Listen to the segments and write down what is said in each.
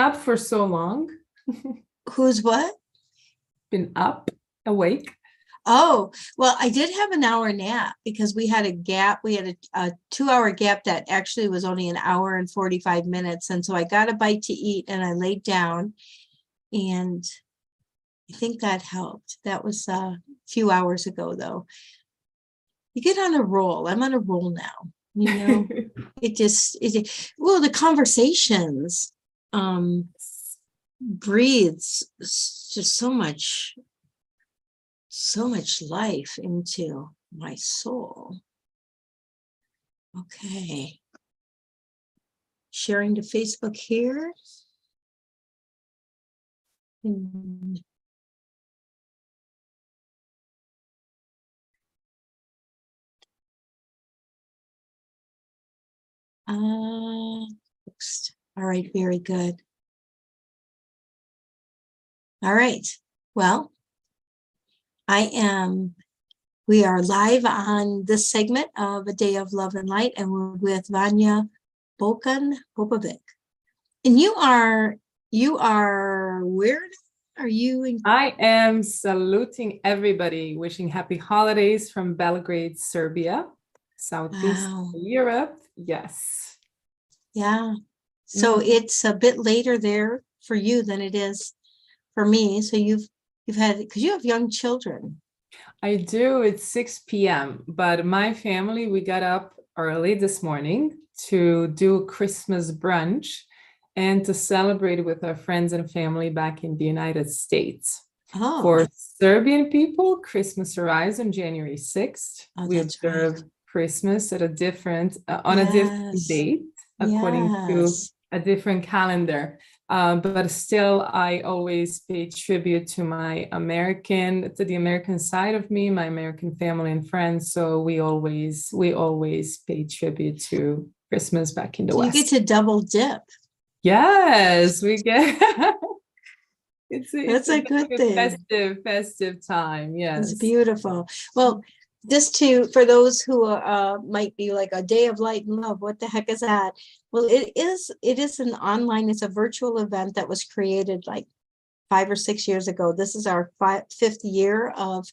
up for so long? Who's what? Been up, awake? Oh, well, I did have an hour nap because we had a gap. We had a 2-hour gap that actually was only an hour and 45 minutes. And so I got a bite to eat and I laid down, and I think that helped. That was a few hours ago, though. You get on a roll. I'm on a roll now. Well, the conversations breathes just so much life into my soul. Okay. Sharing to Facebook here. All right, very good. All right. Well, we are live on this segment of A Day of Love and Light, and we're with Vanja Bokun Popovic. And you are where are you? I am saluting everybody, wishing happy holidays from Belgrade, Serbia, Southeast Europe. Yes. Yeah. So it's a bit later there for you than it is for me. So you've had, because you have young children. I do. It's 6 p.m. But my family, we got up early this morning to do Christmas brunch and to celebrate with our friends and family back in the United States. Oh. For Serbian people, Christmas arrives on January 6th. We observe Christmas at a different date, according to a different calendar. But still, I always pay tribute to the American side of me, my American family and friends. So we always pay tribute to Christmas back in the West. You get to double dip. Yes, we get. That's a good thing. Festive time. Yes, it's beautiful. Well, for those who might be like, a day of light and love, what the heck is that? Well, it is it's a virtual event that was created like 5 or 6 years ago. This is our 5th year of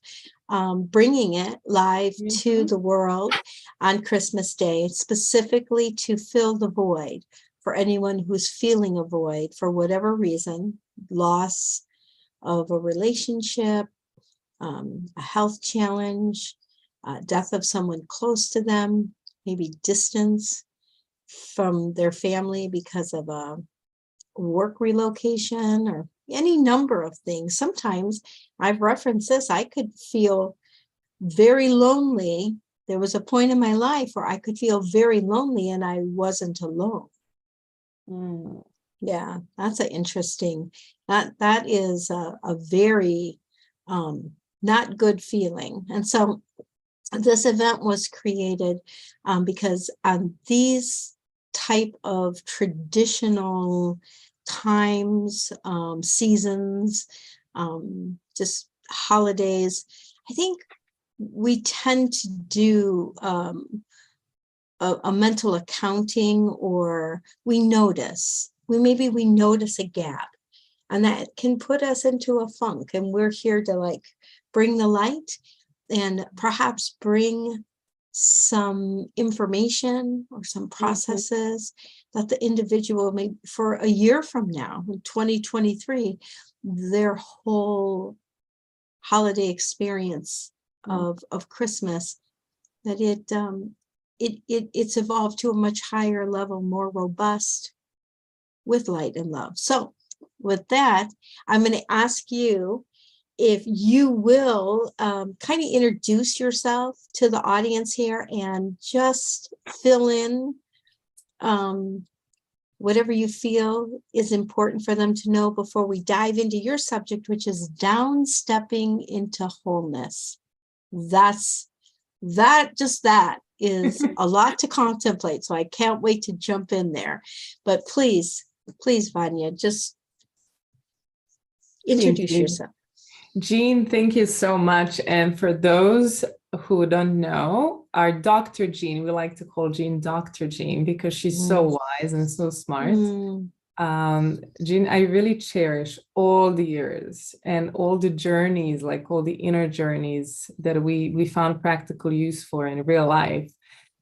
bringing it live to the world on Christmas Day, specifically to fill the void for anyone who's feeling a void for whatever reason, loss of a relationship, a health challenge, death of someone close to them, maybe distance from their family because of a work relocation or any number of things. Sometimes I've referenced this, I could feel very lonely. There was a point in my life where I could feel very lonely and I wasn't alone. Yeah, that's an interesting, that is a very not good feeling. And so this event was created because on these type of traditional times, seasons, just holidays, I think we tend to do a mental accounting, or we notice a gap, and that can put us into a funk. And we're here to bring the light and perhaps bring some information or some processes that the individual may, for a year from now, in 2023, their whole holiday experience of Christmas, that it's evolved to a much higher level, more robust, with light and love. So with that, I'm going to ask you if you will kind of introduce yourself to the audience here and just fill in whatever you feel is important for them to know before we dive into your subject, which is downstepping into wholeness. That is a lot to contemplate. So I can't wait to jump in there. But please, Vanja, just introduce yourself. Jean, thank you so much. And for those who don't know, our Dr. Jean, we like to call Jean Dr. Jean because she's so wise and so smart. Jean, I really cherish all the years and all the journeys, like all the inner journeys that we found practical use for in real life.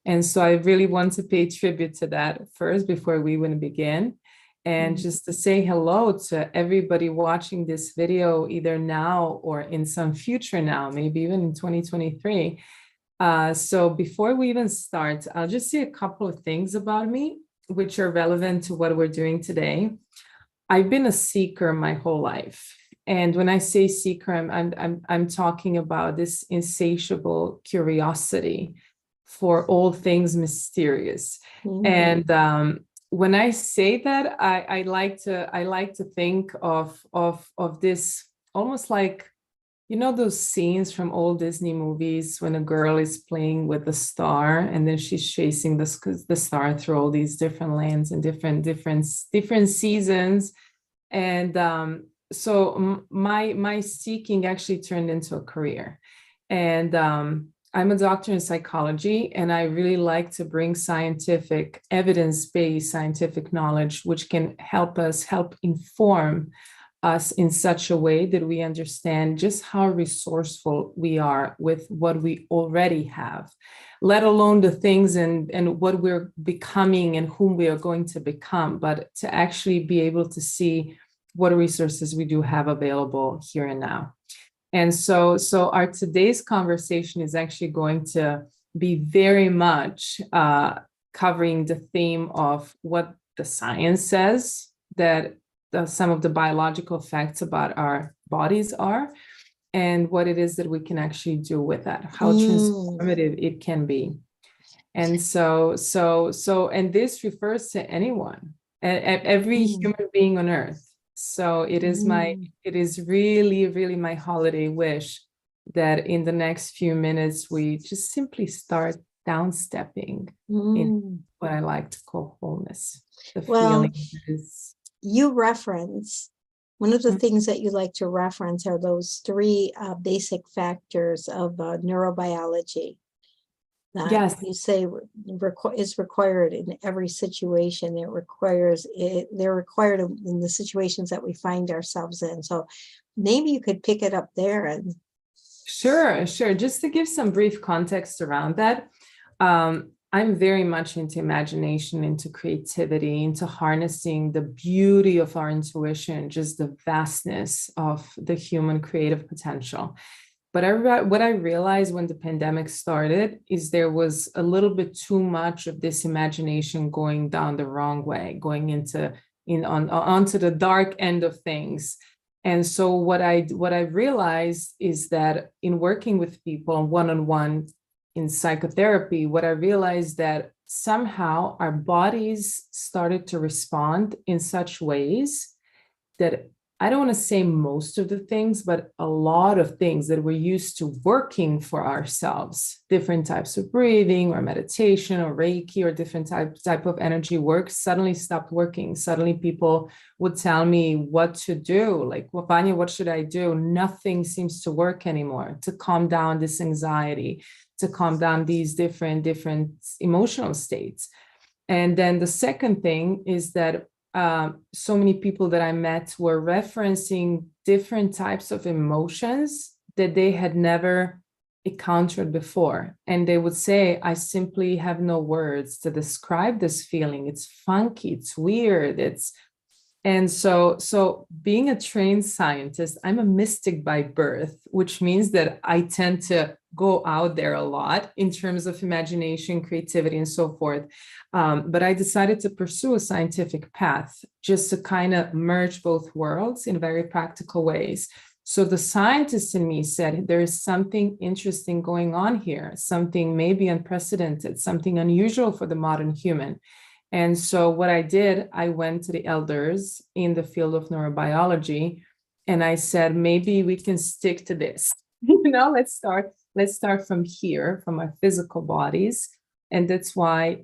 And so I really want to pay tribute to that first before we even begin. And just to say hello to everybody watching this video, either now or in some future now, maybe even in 2023. So before we even start, I'll just say a couple of things about me, which are relevant to what we're doing today. I've been a seeker my whole life. And when I say seeker, I'm talking about this insatiable curiosity for all things mysterious. And when I say that, I like to think of this almost like, you know, those scenes from old Disney movies when a girl is playing with the star and then she's chasing the star through all these different lands and different seasons. And so my seeking actually turned into a career. And I'm a doctor in psychology, and I really like to bring scientific, evidence-based scientific knowledge, which can help inform us in such a way that we understand just how resourceful we are with what we already have, let alone the things and what we're becoming and whom we are going to become, but to actually be able to see what resources we do have available here and now. And so our today's conversation is actually going to be very much covering the theme of what the science says that some of the biological facts about our bodies are, and what it is that we can actually do with that, how transformative it can be. And so, and this refers to anyone, every human being on earth. So it is really, really my holiday wish that in the next few minutes, we just simply start downstepping in what I like to call wholeness. The feeling is. You reference, one of the things that you like to reference are those three basic factors of neurobiology. That you say is required in every situation. They're required in the situations that we find ourselves in. So maybe you could pick it up there. And Sure. Just to give some brief context around that, I'm very much into imagination, into creativity, into harnessing the beauty of our intuition, just the vastness of the human creative potential. But what I realized when the pandemic started is there was a little bit too much of this imagination going down the wrong way, going onto the dark end of things. And so what I realized is that in working with people one-on-one in psychotherapy, what I realized that somehow our bodies started to respond in such ways that I don't want to say most of the things, but a lot of things that we're used to working for ourselves, different types of breathing or meditation or Reiki or different type of energy work suddenly stopped working. Suddenly people would tell me what to do. Like, well, Vanja, what should I do? Nothing seems to work anymore to calm down this anxiety, to calm down these different emotional states. And then the second thing is that so many people that I met were referencing different types of emotions that they had never encountered before. And they would say, I simply have no words to describe this feeling. It's funky, it's weird, and so being a trained scientist, I'm a mystic by birth, which means that I tend to go out there a lot in terms of imagination, creativity, and so forth. But I decided to pursue a scientific path just to kind of merge both worlds in very practical ways. So the scientist in me said, there is something interesting going on here, something maybe unprecedented, something unusual for the modern human. And so what I did, I went to the elders in the field of neurobiology, and I said, maybe we can stick to this. Let's start from here, from our physical bodies. And that's why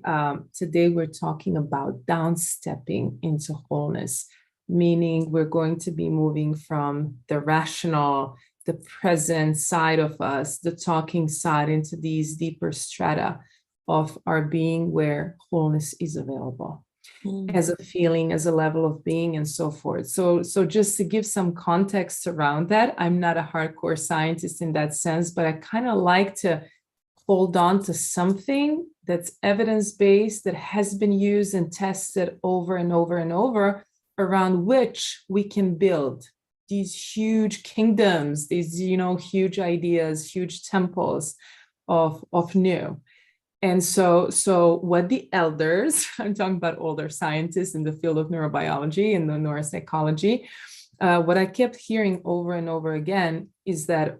today we're talking about downstepping into wholeness, meaning we're going to be moving from the rational, the present side of us, the talking side, into these deeper strata of our being where wholeness is available. as a feeling, as a level of being, and so forth. So just to give some context around that, I'm not a hardcore scientist in that sense, but I kind of like to hold on to something that's evidence-based, that has been used and tested over and over and over, around which we can build these huge kingdoms, these, huge ideas, huge temples of new. And so what the elders, I'm talking about older scientists in the field of neurobiology and the neuropsychology, what I kept hearing over and over again is that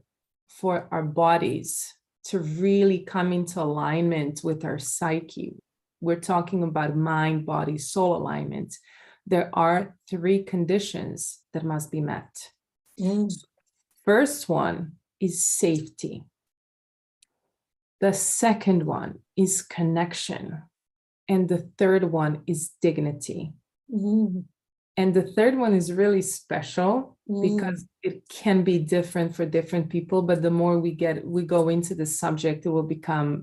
for our bodies to really come into alignment with our psyche, we're talking about mind, body, soul alignment, there are 3 conditions that must be met. First one is safety. The second one is connection. And the third one is dignity. And the third one is really special because it can be different for different people. But the more we go into the subject, it will become,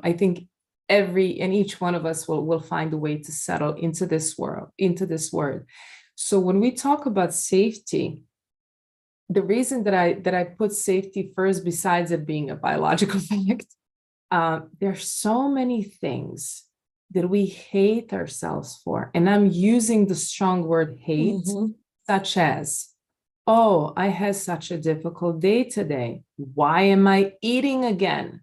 I think each one of us will find a way to settle into this word. So when we talk about safety, the reason that I put safety first, besides it being a biological fact, there's so many things that we hate ourselves for. And I'm using the strong word hate, such as, oh, I had such a difficult day today. Why am I eating again?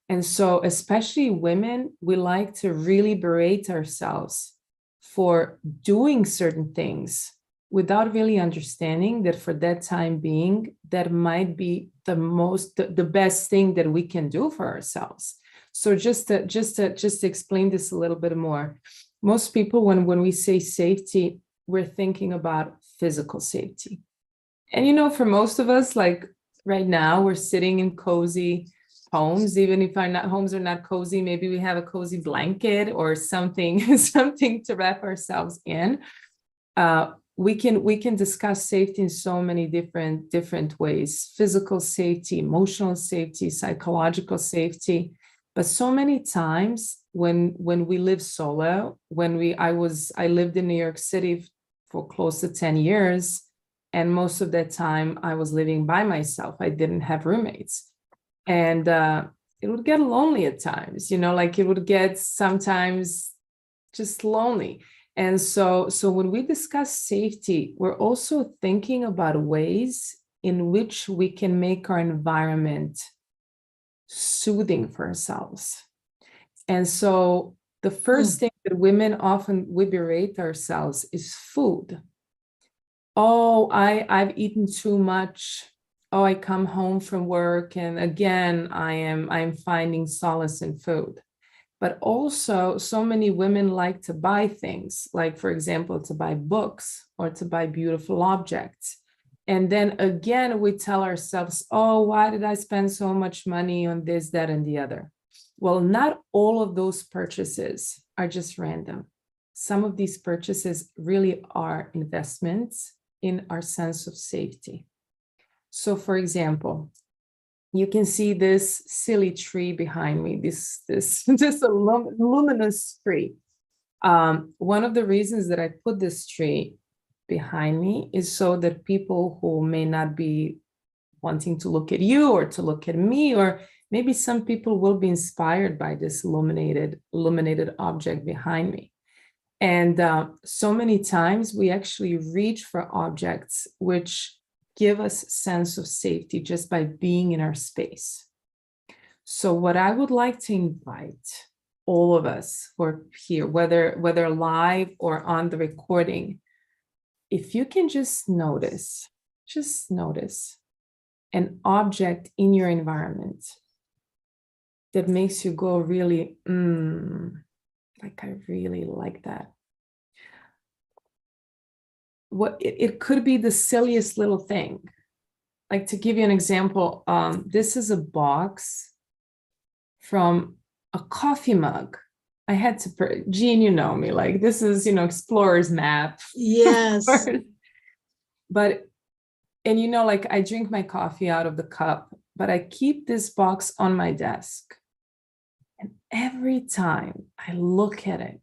And so especially women, we like to really berate ourselves for doing certain things without really understanding that for that time being, that might be the best thing that we can do for ourselves. So just to explain this a little bit more, most people, when we say safety, we're thinking about physical safety. And for most of us, like right now, we're sitting in cozy homes. Even if our homes are not cozy, maybe we have a cozy blanket or something to wrap ourselves in. We can discuss safety in so many different ways: physical safety, emotional safety, psychological safety. But so many times when we live solo, I lived in New York City for close to 10 years, and most of that time I was living by myself. I didn't have roommates, and it would get lonely at times. Like it would get sometimes just lonely. And so when we discuss safety, we're also thinking about ways in which we can make our environment soothing for ourselves. And so the first thing that women often we berate ourselves is food. Oh, I've eaten too much. Oh, I come home from work and again I'm finding solace in food. But also, so many women like to buy things, like, for example, to buy books or to buy beautiful objects. And then again, we tell ourselves, oh, why did I spend so much money on this, that, and the other? Well, not all of those purchases are just random. Some of these purchases really are investments in our sense of safety. So, for example, you can see this silly tree behind me, this luminous tree. One of the reasons that I put this tree behind me is so that people who may not be wanting to look at you or to look at me, or maybe some people will be inspired by this illuminated object behind me. And so many times we actually reach for objects which give us sense of safety just by being in our space. So what I would like to invite all of us who are here, whether live or on the recording, if you can just notice an object in your environment that makes you go really, like I really like that. It could be the silliest little thing. Like, to give you an example, this is a box from a coffee mug. I had to, Jean, you know me, like this is, explorer's map. Yes. But, and like I drink my coffee out of the cup, but I keep this box on my desk. And every time I look at it,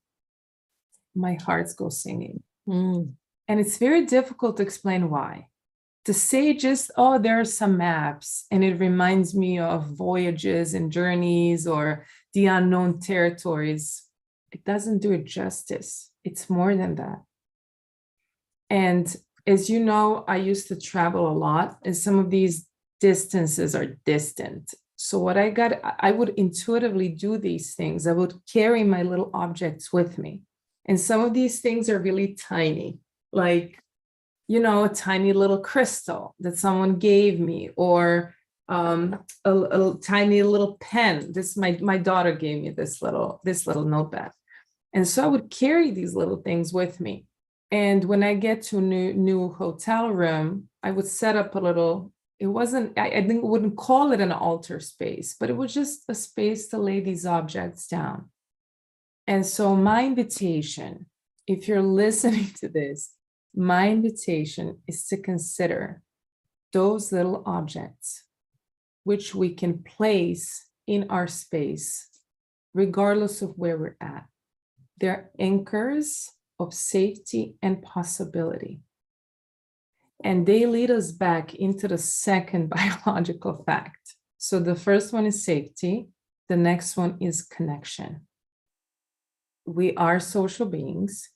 my heart goes singing. Mm. And it's very difficult to explain why. To say just, oh, there are some maps and it reminds me of voyages and journeys or the unknown territories, it doesn't do it justice. It's more than that. And as you know, I used to travel a lot, and some of these distances are distant. So what I would intuitively do these things. I would carry my little objects with me. And some of these things are really tiny, like, you know, a tiny little crystal that someone gave me, or a tiny little pen. My daughter gave me this little notepad. And so I would carry these little things with me. And when I get to a new hotel room, I would set up a little, it wasn't, I wouldn't call it an altar space, but it was just a space to lay these objects down. And so my invitation, if you're listening to this, my invitation is to consider those little objects which we can place in our space, regardless of where we're at. They're anchors of safety and possibility. And they lead us back into the second biological fact. So the first one is safety. The next one is connection. We are social beings,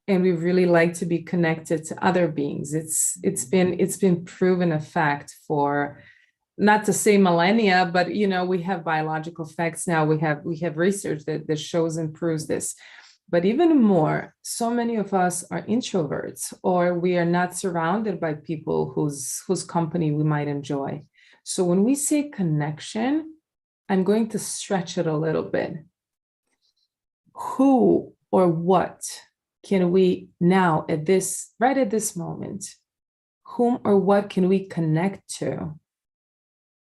and we really like to be connected to other beings. It's been proven a fact for, not to say millennia, but you know, we have biological facts now. We have research that shows and proves this. But even more, so many of us are introverts, or we are not surrounded by people whose company we might enjoy. So when we say connection, I'm going to stretch it a little bit. Who or what can we now, right at this moment, whom or what can we connect to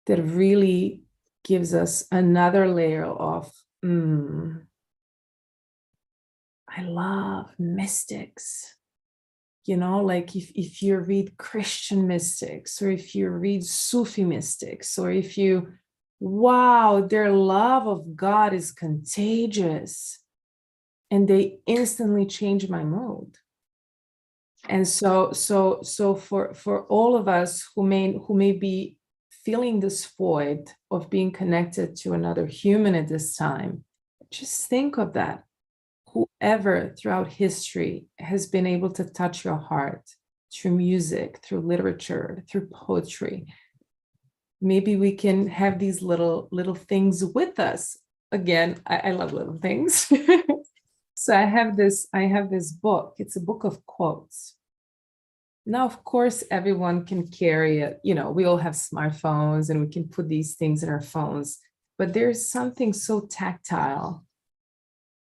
that really gives us another layer of, I love mystics. You know, like if you read Christian mystics, or if you read Sufi mystics, or if you, wow, their love of God is contagious, and they instantly change my mood. And so for all of us who may be feeling this void of being connected to another human at this time, just think of that. Whoever throughout history has been able to touch your heart through music, through literature, through poetry, maybe we can have these little things with us. Again, I love little things. So I have this book. It's a book of quotes. Now, of course, everyone can carry it. You know, we all have smartphones and we can put these things in our phones, but there's something so tactile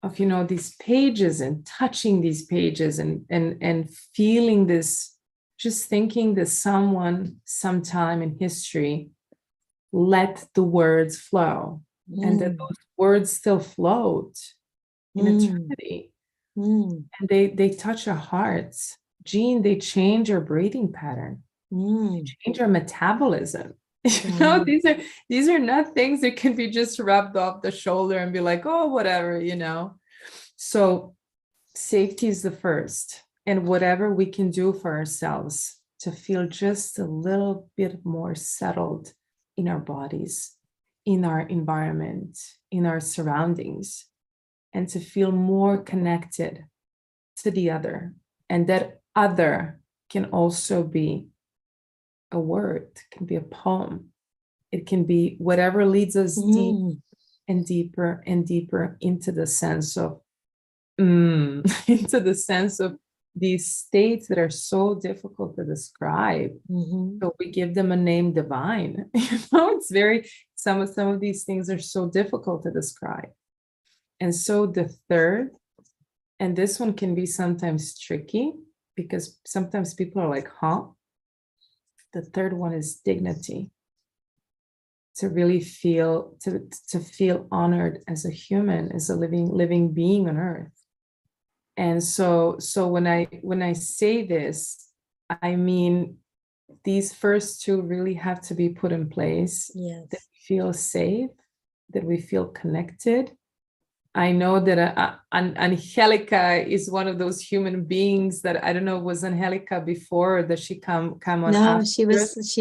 of, you know, these pages and touching these pages and feeling this, just thinking that someone sometime in history let the words flow, and that those words still float in eternity. And they touch our hearts. Jean, they change our breathing pattern. They change our metabolism. You know, these are not things that can be just rubbed off the shoulder and be like, oh, whatever, you know. So safety is the first, and whatever we can do for ourselves to feel just a little bit more settled in our bodies, in our environment, in our surroundings, and to feel more connected to the other. And that other can also be a word, can be a poem. It can be whatever leads us deep and deeper and deeper into the sense of, into the sense of these states that are so difficult to describe. So we give them a name, divine. You know, it's very, some of these things are so difficult to describe. And so the third, and this one can be sometimes tricky because sometimes people are like, huh? The third one is dignity. To really feel, to feel honored as a human, as a living being on earth. And so when I say this, I mean, these first two really have to be put in place. Yes. That we feel safe, that we feel connected, I know that Angelica is one of those human beings that I don't know, was Angelica before, or does she come on No, after? she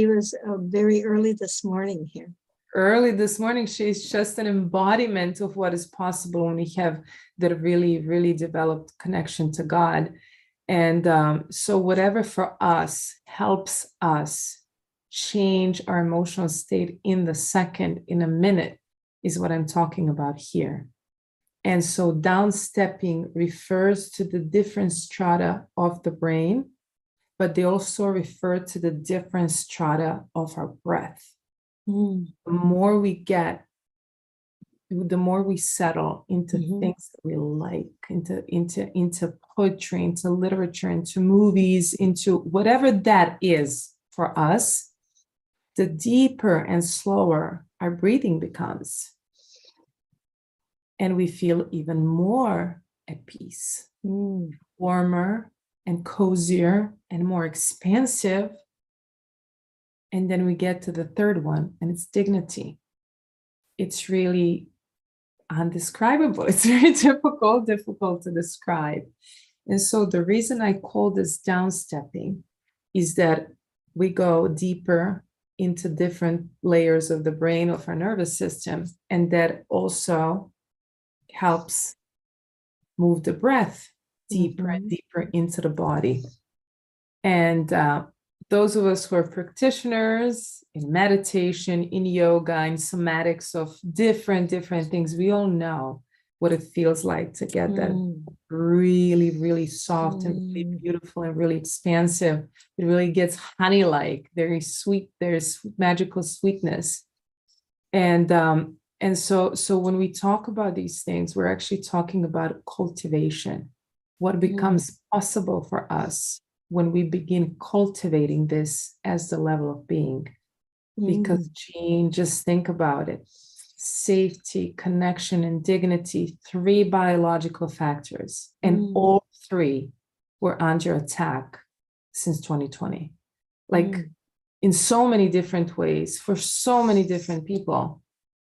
was very early this morning here. Early this morning, she's just an embodiment of what is possible when we have that really, really developed connection to God. And so whatever for us helps us change our emotional state in the second, in a minute, is what I'm talking about here. And so downstepping refers to the different strata of the brain, but they also refer to the different strata of our breath. The more we get, the more we settle into things that we like, into poetry, into literature, into movies, into whatever that is for us, the deeper and slower our breathing becomes. And we feel even more at peace, warmer and cozier and more expansive. And then we get to the third one, and it's dignity. It's really undescribable. It's very difficult to describe. And so the reason I call this downstepping is that we go deeper into different layers of the brain, of our nervous system, and that also helps move the breath deeper and deeper into the body. And those of us who are practitioners in meditation, in yoga, in somatics of different things, we all know what it feels like to get that really, really soft and really beautiful and really expansive. It really gets honey-like, very sweet. There's magical sweetness. And so when we talk about these things, we're actually talking about cultivation, what becomes possible for us when we begin cultivating this as the level of being. Because Jean, just think about it. Safety, connection, and dignity, 3 biological factors. And all 3 were under attack since 2020. Like in so many different ways, for so many different people.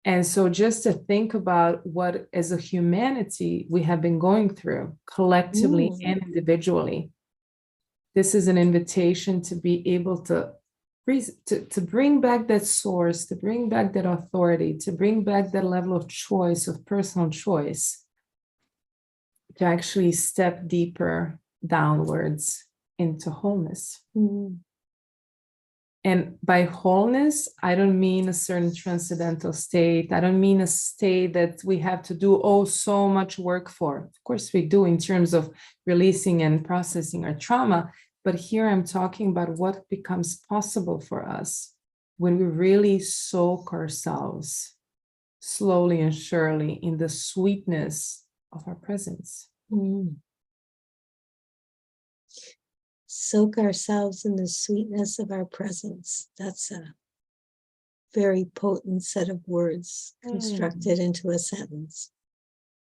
And so just to think about what, as a humanity, we have been going through collectively and individually, this is an invitation to be able to bring back that source, to bring back that authority, to bring back that level of choice, of personal choice, to actually step deeper downwards into wholeness. And by wholeness, I don't mean a certain transcendental state. I don't mean a state that we have to do, so much work for. Of course we do in terms of releasing and processing our trauma. But here I'm talking about what becomes possible for us when we really soak ourselves slowly and surely in the sweetness of our presence. Soak ourselves in the sweetness of our presence. That's a very potent set of words constructed into a sentence.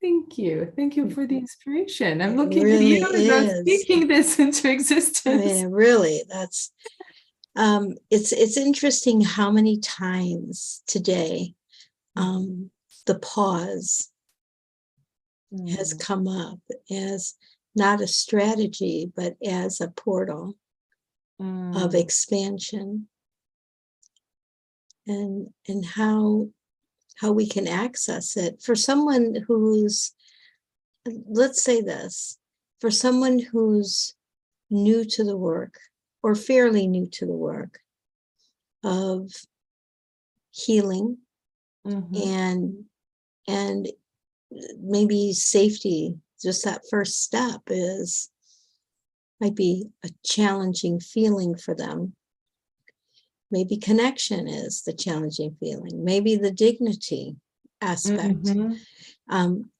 Thank you. Thank you for the inspiration. I'm looking really at you and speaking this into existence. I mean, really, that's it's interesting how many times today the pause has come up as not a strategy, but as a portal of expansion, and how we can access it. For someone who's, let's say this, for someone who's new to the work or fairly new to the work of healing and maybe safety, just that first step might be a challenging feeling for them. Maybe connection is the challenging feeling. Maybe the dignity aspect.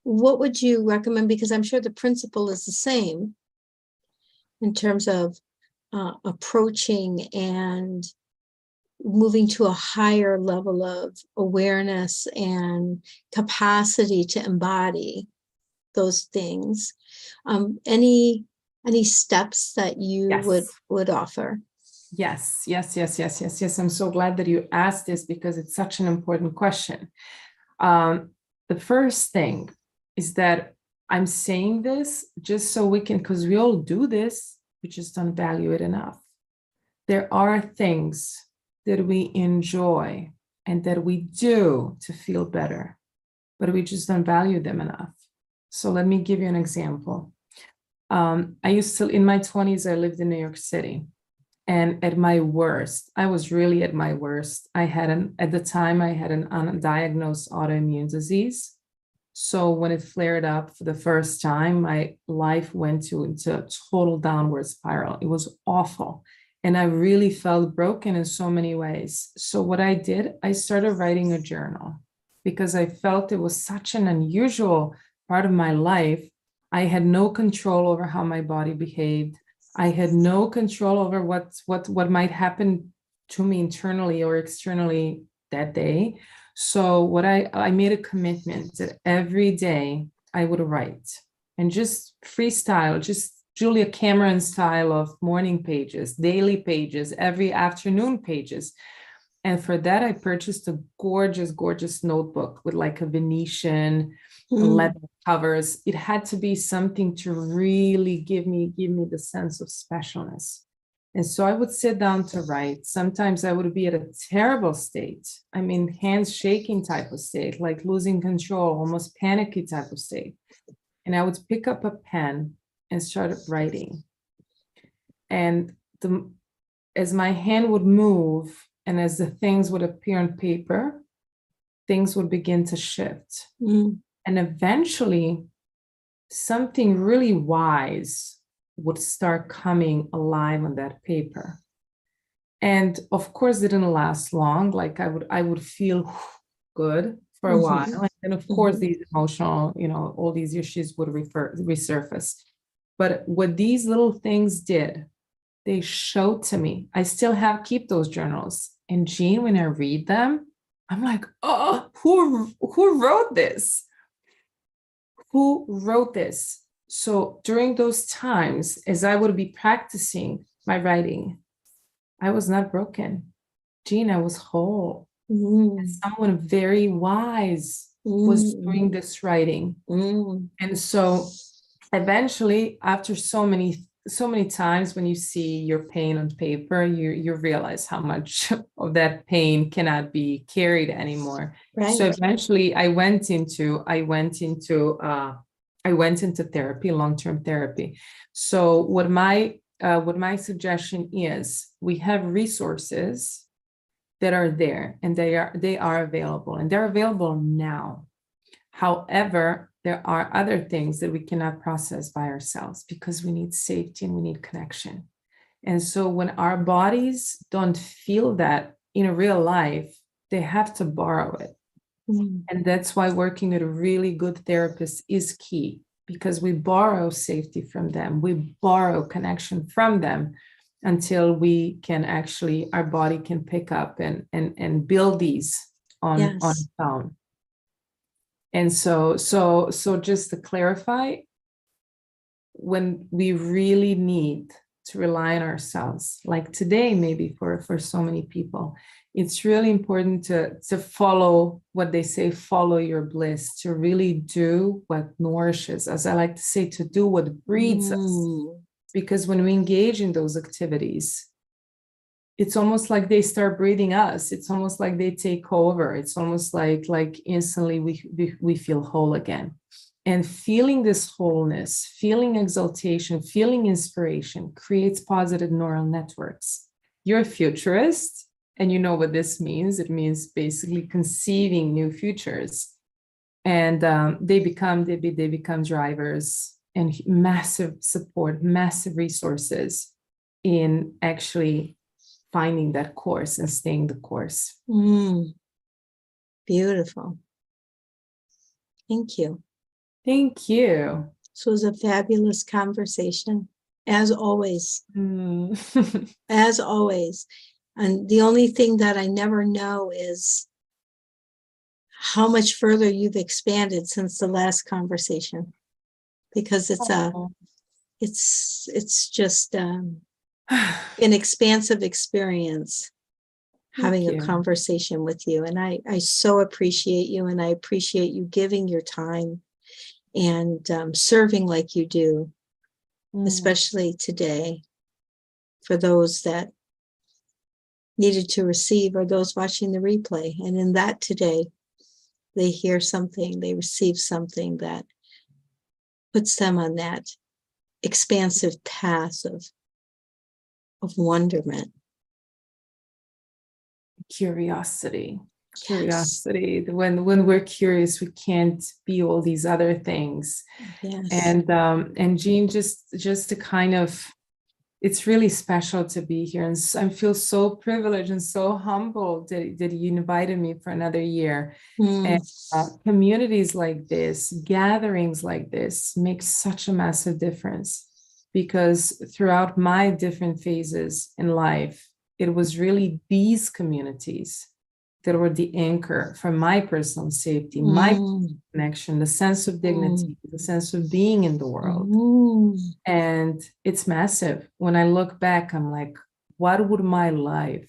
What would you recommend? Because I'm sure the principle is the same in terms of approaching and moving to a higher level of awareness and capacity to embody those things. Any steps that you would offer? Yes. I'm so glad that you asked this because it's such an important question. The first thing is that I'm saying this just so we can, because we all do this, we just don't value it enough. There are things that we enjoy and that we do to feel better, but we just don't value them enough. So let me give you an example. I used to, in my 20s, I lived in New York City. And at my worst, I was really at my worst. At the time, I had an undiagnosed autoimmune disease. So when it flared up for the first time, my life went into a total downward spiral. It was awful. And I really felt broken in so many ways. So what I did, I started writing a journal because I felt it was such an unusual part of my life. I had no control over how my body behaved. I had no control over what might happen to me internally or externally that day. So what I made a commitment that every day I would write and just freestyle, just Julia Cameron style of morning pages, daily pages, every afternoon pages. And for that, I purchased a gorgeous, gorgeous notebook with like a Venetian leather covers. It had to be something to really give me the sense of specialness. And so I would sit down to write. Sometimes I would be at a terrible state. I mean, hands shaking type of state, like losing control, almost panicky type of state. And I would pick up a pen and start writing. And as my hand would move and as the things would appear on paper, things would begin to shift. And eventually, something really wise would start coming alive on that paper. And of course, it didn't last long. Like I would feel good for a while. And then of course, these emotional, all these issues would resurface. But what these little things did, they showed to me. I still keep those journals. And Jean, when I read them, I'm like, oh, who wrote this? Who wrote this? So during those times, as I would be practicing my writing, I was not broken. Jean, I was whole. Someone very wise was doing this writing. And so eventually, after so many times when you see your pain on paper, you realize how much of that pain cannot be carried anymore. Right. So eventually I went into therapy, long-term therapy. So what my suggestion is, we have resources that are there and they are available and they're available now. However, there are other things that we cannot process by ourselves because we need safety and we need connection. And so when our bodies don't feel that in real life, they have to borrow it. And that's why working with a really good therapist is key, because we borrow safety from them. We borrow connection from them until we can our body can pick up and build these on its own. And so just to clarify, when we really need to rely on ourselves, like today, maybe for so many people, it's really important to follow what they say, follow your bliss, to really do what nourishes, as I like to say, to do what breeds us. Because when we engage in those activities, it's almost like they start breathing us. It's almost like they take over. It's almost like instantly we feel whole again. And feeling this wholeness, feeling exaltation, feeling inspiration creates positive neural networks. You're a futurist, and you know what this means. It means basically conceiving new futures. And they become drivers and massive support, massive resources in actually finding that course and staying the course. Beautiful. Thank you. Thank you. This was a fabulous conversation, as always. As always. And the only thing that I never know is how much further you've expanded since the last conversation, because it's just an expansive experience having a conversation with you. And I so appreciate you, and I appreciate you giving your time and serving like you do, especially today, for those that needed to receive or those watching the replay. And in that today, they hear something, they receive something that puts them on that expansive path of wonderment. Curiosity. Yes. When we're curious, we can't be all these other things. Yes. And Jean, just to kind of, it's really special to be here, and I feel so privileged and so humbled that you invited me for another year. And communities like this, gatherings like this, make such a massive difference, because throughout my different phases in life, it was really these communities that were the anchor for my personal safety, my connection, the sense of dignity, the sense of being in the world. And it's massive. When I look back, I'm like, what would my life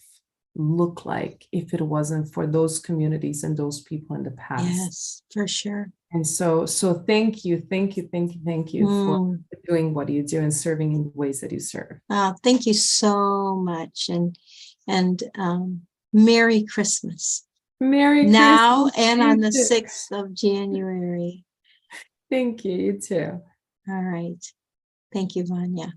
look like if it wasn't for those communities and those people in the past? Yes, for sure. And so thank you for doing what you do and serving in the ways that you serve. Thank you so much. And Merry Christmas. Merry now Christmas. And on the 6th of January. Thank you. You too. All right. Thank you, Vanja.